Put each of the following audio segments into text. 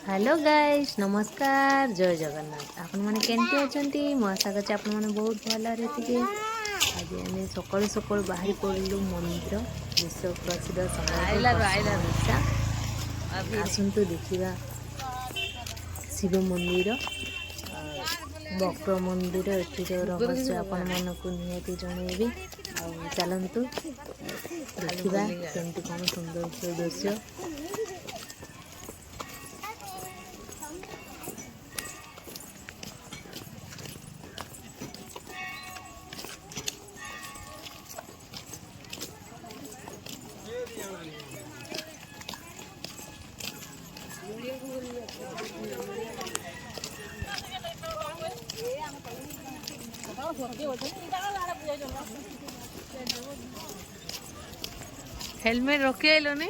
Hello guys नमस्कार जय जगन्नाथ आपण मैंने केमती अच्छा मो आशा कर आपण मैंने बहुत भल रही आज आम सकालू सकालू बाहरी पड़ू मंदिर विश्व प्रसिद्ध समलेश्वरी आसतु देखा शिव मंदिर बक्र मंदिर एठिर रहस्य आपण मानक निहाती जनइबी चलतु देखा केमती कौन सुंदर दृश्य। हेलमेट रखे आइलो ने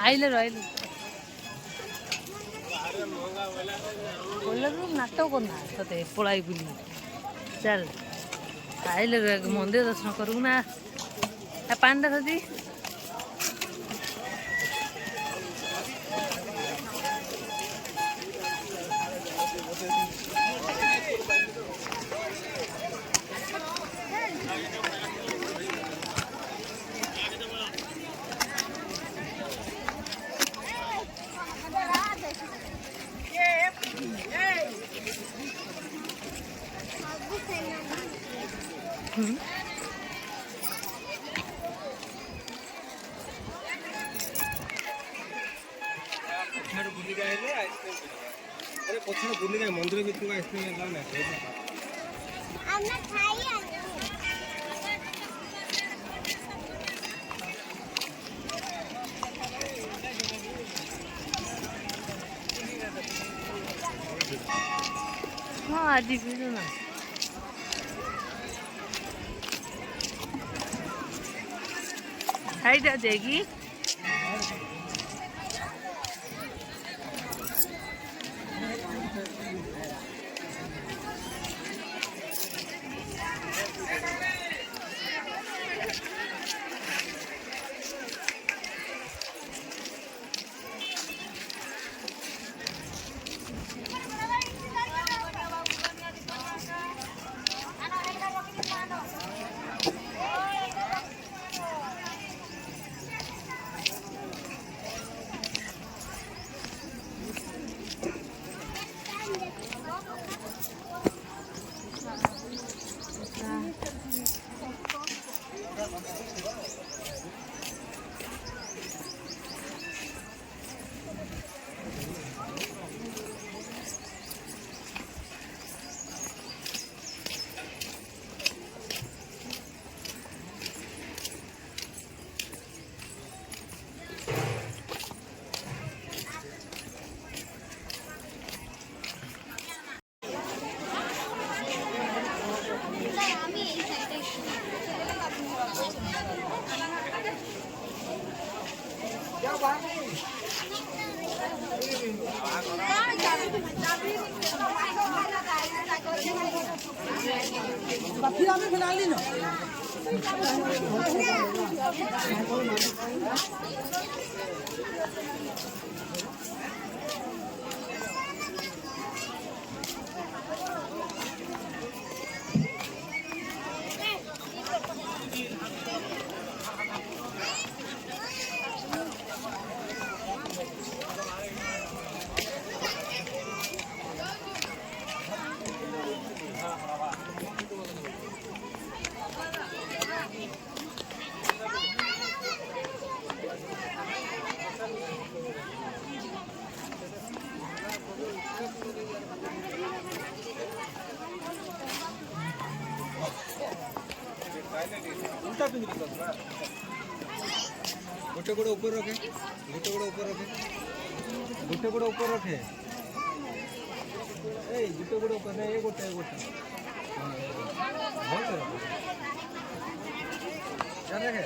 आइले आइले नाटक करना ते पलाई बुली चल आइले मंदिर दर्शन करू ना पान देखा दी मंदिर भितर आइसक्रीम हाँ आज भी ना हाइट आ जाएगी। गोटे गोड़ ऊपर रखे गोटे गोड़ ऊपर रखे गोटे गोड़ ऊपर रखे जुटे गोड़ ऊपर नहीं, ये गोटे बहुत है। क्या रखे?